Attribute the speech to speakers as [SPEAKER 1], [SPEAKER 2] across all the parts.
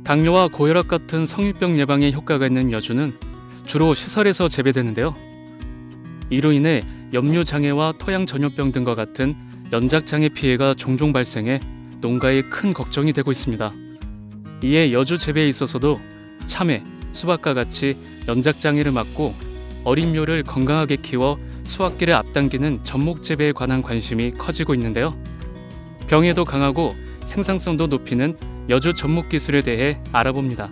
[SPEAKER 1] 당뇨와 고혈압 같은 성인병 예방에 효과가 있는 여주는 주로 시설에서 재배되는데요. 이로 인해 염류장애와 토양전염병 등과 같은 연작장애 피해가 종종 발생해 농가에 큰 걱정이 되고 있습니다. 이에 여주 재배에 있어서도 참외, 수박과 같이 연작장애를 막고 어린 묘를 건강하게 키워 수확기를 앞당기는 젖목 재배에 관한 관심이 커지고 있는데요. 병에도 강하고 생산성도 높이는 여주 젖목 기술에 대해 알아봅니다.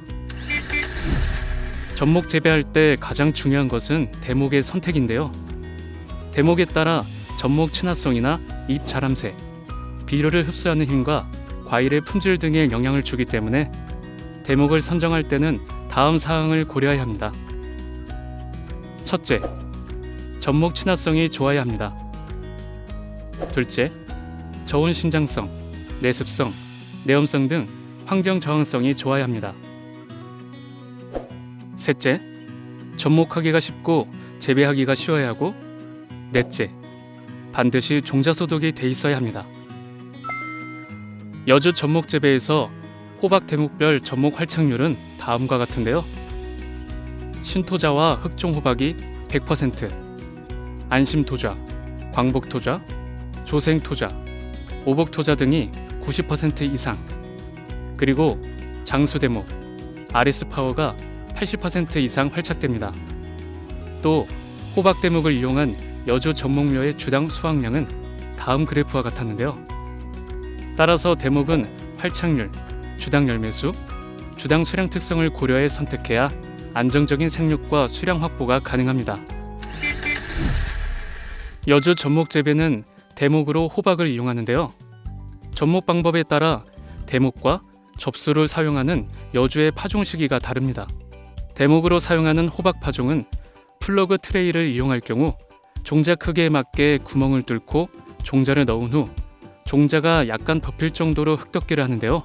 [SPEAKER 1] 젖목 재배할 때 가장 중요한 것은 대목의 선택인데요. 대목에 따라 젖목 친화성이나 잎 자람새, 비료를 흡수하는 힘과 과일의 품질 등에 영향을 주기 때문에 대목을 선정할 때는 다음 사항을 고려해야 합니다. 첫째, 젖목 친화성이 좋아야 합니다. 둘째, 저온 신장성, 내습성, 내염성 등 환경 저항성이 좋아야 합니다. 셋째, 접목하기가 쉽고 재배하기가 쉬워야 하고, 넷째, 반드시 종자 소독이 돼 있어야 합니다. 여주 젖목 재배에서 호박 대목별 젖목 활착률은 다음과 같은데요. 신토자와 흑종 호박이 100%, 안심토자, 광복토자, 조생토자, 오복토자 등이 90% 이상, 그리고 장수대목, 아리스파워가 80% 이상 활착됩니다. 또 호박 대목을 이용한 여주 젖목묘의 주당 수확량은 다음 그래프와 같았는데요. 따라서 대목은 활착률, 주당 열매수, 주당 수량 특성을 고려해 선택해야 안정적인 생육과 수량 확보가 가능합니다. 여주 젖목 재배는 대목으로 호박을 이용하는데요. 젖목 방법에 따라 대목과 접수를 사용하는 여주의 파종 시기가 다릅니다. 대목으로 사용하는 호박 파종은 플러그 트레이를 이용할 경우 종자 크기에 맞게 구멍을 뚫고 종자를 넣은 후 종자가 약간 덮일 정도로 흙덮기를 하는데요.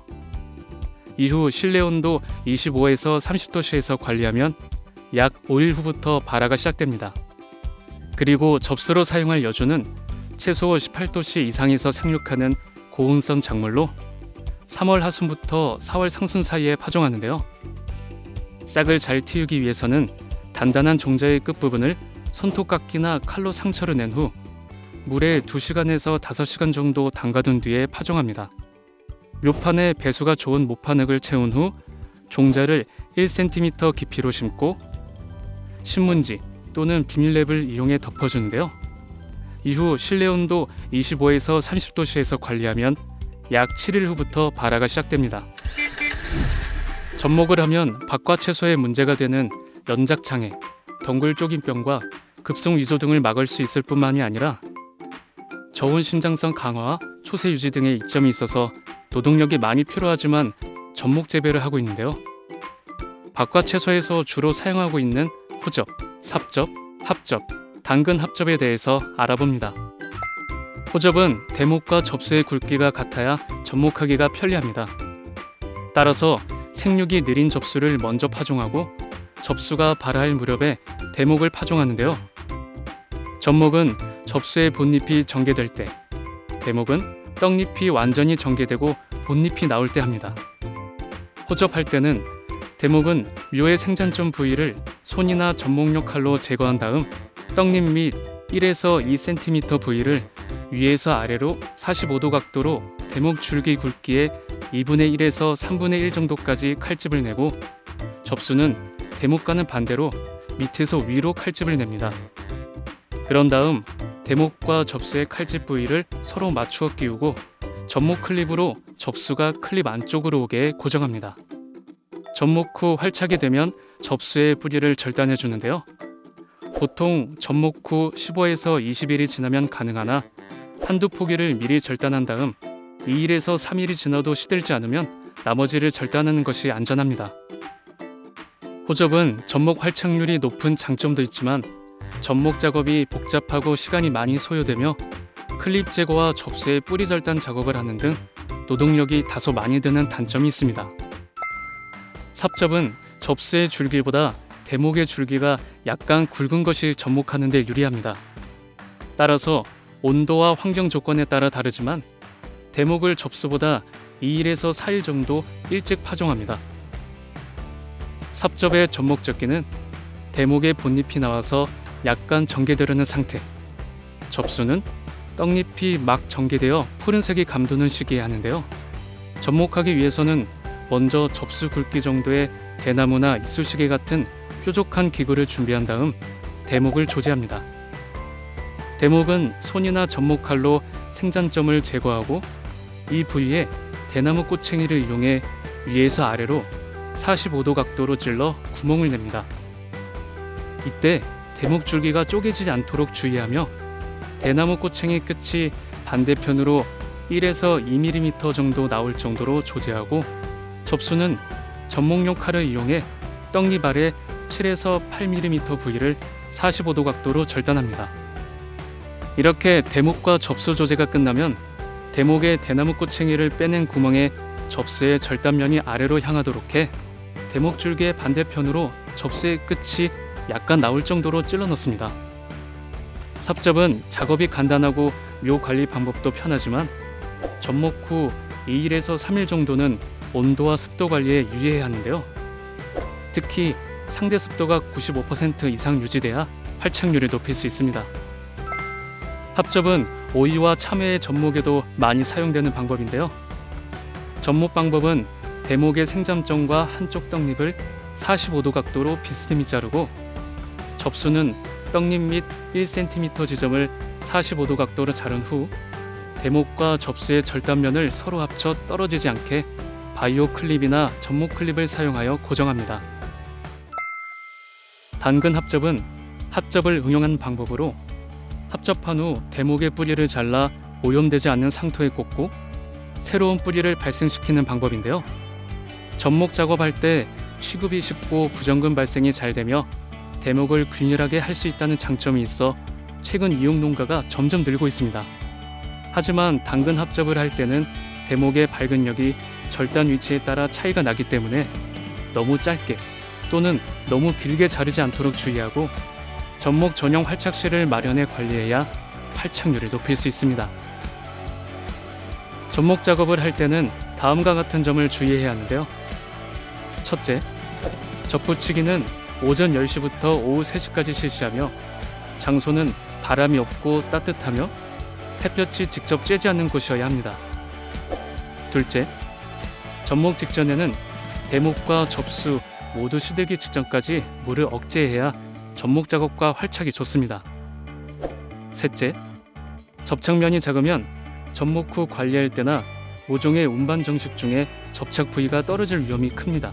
[SPEAKER 1] 이후 실내 온도 25에서 30도씨에서 관리하면 약 5일 후부터 발화가 시작됩니다. 그리고 접수로 사용할 여주는 최소 18도씨 이상에서 생육하는 고온성 작물로 3월 하순부터 4월 상순 사이에 파종하는데요. 싹을 잘 틔우기 위해서는 단단한 종자의 끝부분을 손톱깎이나 칼로 상처를 낸 후 물에 2시간에서 5시간 정도 담가둔 뒤에 파종합니다. 묘판에 배수가 좋은 모판흙을 채운 후 종자를 1cm 깊이로 심고 신문지 또는 비닐랩을 이용해 덮어주는데요. 이후 실내 온도 25에서 30도씨에서 관리하면 약 7일 후부터 발화가 시작됩니다. 젖목을 하면 밥과 채소에 문제가 되는 연작장애, 덩굴 쪼김병과 급성 위조 등을 막을 수 있을 뿐만이 아니라 저온 신장성 강화와 초세 유지 등의 이점이 있어서 노동력이 많이 필요하지만 젖목 재배를 하고 있는데요. 밥과 채소에서 주로 사용하고 있는 호접, 삽접, 합접, 당근 합접에 대해서 알아봅니다. 호접은 대목과 접수의 굵기가 같아야 접목하기가 편리합니다. 따라서 생육이 느린 접수를 먼저 파종하고 접수가 발화할 무렵에 대목을 파종하는데요. 젖목은 접수의 본잎이 전개될 때, 대목은 떡잎이 완전히 전개되고 본잎이 나올 때 합니다. 호접할 때는 대목은 묘의 생장점 부위를 손이나 젖목용 칼로 제거한 다음 떡잎 및 1에서 2cm 부위를 위에서 아래로 45도 각도로 대목 줄기 굵기의 2분의 1에서 3분의 1 정도까지 칼집을 내고 접수는 대목과는 반대로 밑에서 위로 칼집을 냅니다. 그런 다음 대목과 접수의 칼집 부위를 서로 맞추어 끼우고 젖목 클립으로 접수가 클립 안쪽으로 오게 고정합니다. 젖목 후 활착이 되면 접수의 뿌리를 절단해 주는데요. 보통 젖목 후 15에서 20일이 지나면 가능하나 한두 포기를 미리 절단한 다음 2일에서 3일이 지나도 시들지 않으면 나머지를 절단하는 것이 안전합니다. 호접은 젖목 활착률이 높은 장점도 있지만 젖목 작업이 복잡하고 시간이 많이 소요되며 클립 제거와 접수의 뿌리 절단 작업을 하는 등 노동력이 다소 많이 드는 단점이 있습니다. 삽접은 접수의 줄기보다 대목의 줄기가 약간 굵은 것이 접목하는 데 유리합니다. 따라서 온도와 환경 조건에 따라 다르지만 대목을 접수보다 2일에서 4일 정도 일찍 파종합니다. 삽접의 접목적기는 대목의 본잎이 나와서 약간 전개되려는 상태. 접수는 떡잎이 막 전개되어 푸른색이 감도는 시기에 하는데요. 접목하기 위해서는 먼저 접수 굵기 정도의 대나무나 이쑤시개 같은 뾰족한 기구를 준비한 다음 대목을 조제합니다. 대목은 손이나 접목칼로 생장점을 제거하고 이 부위에 대나무 꼬챙이를 이용해 위에서 아래로 45도 각도로 찔러 구멍을 냅니다. 이때 대목 줄기가 쪼개지지 않도록 주의하며 대나무 꼬챙이 끝이 반대편으로 1에서 2mm 정도 나올 정도로 조제하고 접수는 접목용 칼을 이용해 떡잎 아래 7에서 8mm 부위를 45도 각도로 절단합니다. 이렇게 대목과 접수 조제가 끝나면 대목의 대나무 꼬챙이를 빼낸 구멍에 접수의 절단면이 아래로 향하도록 해 대목 줄기의 반대편으로 접수의 끝이 약간 나올 정도로 찔러 넣습니다. 삽접은 작업이 간단하고 묘 관리 방법도 편하지만 접목 후 2일에서 3일 정도는 온도와 습도 관리에 유의해야 하는데요. 특히 상대 습도가 95% 이상 유지돼야 활착률을 높일 수 있습니다. 합접은 오이와 참외의 접목에도 많이 사용되는 방법인데요. 접목 방법은 대목의 생장점과 한쪽 떡잎을 45도 각도로 비스듬히 자르고 접수는 떡잎 밑 1cm 지점을 45도 각도로 자른 후 대목과 접수의 절단면을 서로 합쳐 떨어지지 않게 바이오 클립이나 접목 클립을 사용하여 고정합니다. 당근 합접은 합접을 응용한 방법으로 합접한 후 대목의 뿌리를 잘라 오염되지 않는 상토에 꽂고 새로운 뿌리를 발생시키는 방법인데요. 접목 작업할 때 취급이 쉽고 부정금 발생이 잘 되며 대목을 균일하게 할 수 있다는 장점이 있어 최근 이용 농가가 점점 늘고 있습니다. 하지만 당근 합접을 할 때는 대목의 발근력이 절단 위치에 따라 차이가 나기 때문에 너무 짧게 또는 너무 길게 자르지 않도록 주의하고 접목 전용 활착실을 마련해 관리해야 활착률을 높일 수 있습니다. 접목 작업을 할 때는 다음과 같은 점을 주의해야 하는데요. 첫째, 접붙이기는 오전 10시부터 오후 3시까지 실시하며 장소는 바람이 없고 따뜻하며 햇볕이 직접 쬐지 않는 곳이어야 합니다. 둘째, 접목 직전에는 대목과 접수 모두 시들기 직전까지 물을 억제해야 접목 작업과 활착이 좋습니다. 셋째, 접착면이 작으면 접목 후 관리할 때나 모종의 운반 정식 중에 접착 부위가 떨어질 위험이 큽니다.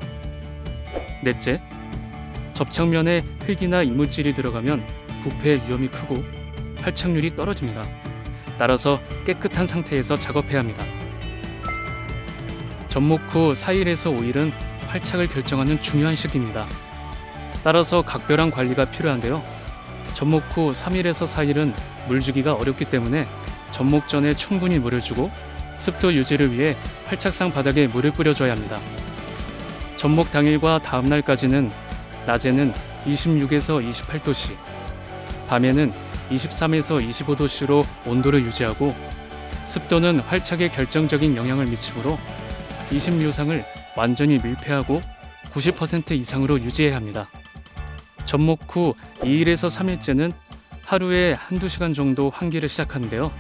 [SPEAKER 1] 넷째, 접착면에 흙이나 이물질이 들어가면 부패 위험이 크고 활착률이 떨어집니다. 따라서 깨끗한 상태에서 작업해야 합니다. 접목 후 4일에서 5일은 활착을 결정하는 중요한 시기입니다. 따라서 각별한 관리가 필요한데요. 접목 후 3일에서 4일은 물 주기가 어렵기 때문에 접목 전에 충분히 물을 주고 습도 유지를 위해 활착상 바닥에 물을 뿌려줘야 합니다. 접목 당일과 다음 날까지는 낮에는 26에서 28도씨, 밤에는 23에서 25도씨로 온도를 유지하고 습도는 활착에 결정적인 영향을 미치므로 26상을 완전히 밀폐하고 90% 이상으로 유지해야 합니다. 접목 후 2일에서 3일째는 하루에 한두 시간 정도 환기를 시작하는데요.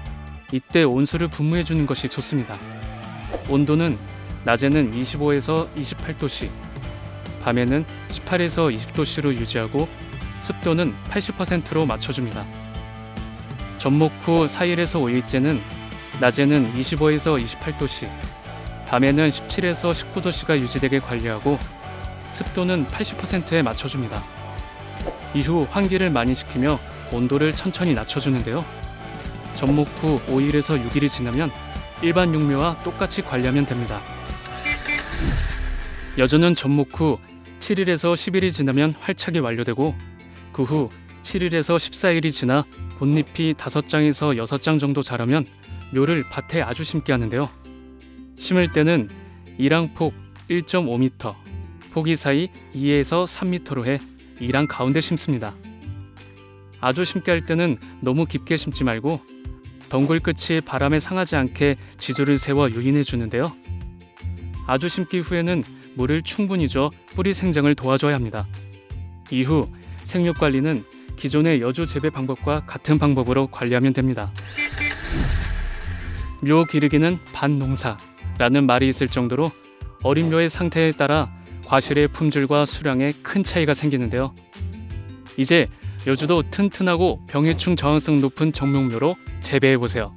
[SPEAKER 1] 이때 온수를 분무해 주는 것이 좋습니다. 온도는 낮에는 25에서 28도씨, 밤에는 18에서 20도씨로 유지하고 습도는 80%로 맞춰줍니다. 접목 후 4일에서 5일째는 낮에는 25에서 28도씨, 밤에는 17에서 19도씨가 유지되게 관리하고 습도는 80%에 맞춰줍니다. 이후 환기를 많이 시키며 온도를 천천히 낮춰주는데요. 접목 후 5일에서 6일이 지나면 일반 육묘와 똑같이 관리하면 됩니다. 여주는 접목 후 7일에서 10일이 지나면 활착이 완료되고 그 후 7일에서 14일이 지나 본잎이 5장에서 6장 정도 자라면 묘를 밭에 아주 심게 하는데요. 심을 때는 이랑 폭 1.5m, 폭이 사이 2에서 3m로 해 이랑 가운데 심습니다. 아주 심게 할 때는 너무 깊게 심지 말고 덩굴 끝이 바람에 상하지 않게 지조를 세워 유인해 주는데요. 아주 심기 후에는 물을 충분히 줘 뿌리 생장을 도와줘야 합니다. 이후 생육 관리는 기존의 여주 재배 방법과 같은 방법으로 관리하면 됩니다. 묘 기르기는 반농사라는 말이 있을 정도로 어린 묘의 상태에 따라 과실의 품질과 수량에 큰 차이가 생기는데요. 이제 여주도 튼튼하고 병해충 저항성 높은 정목묘로 재배해보세요.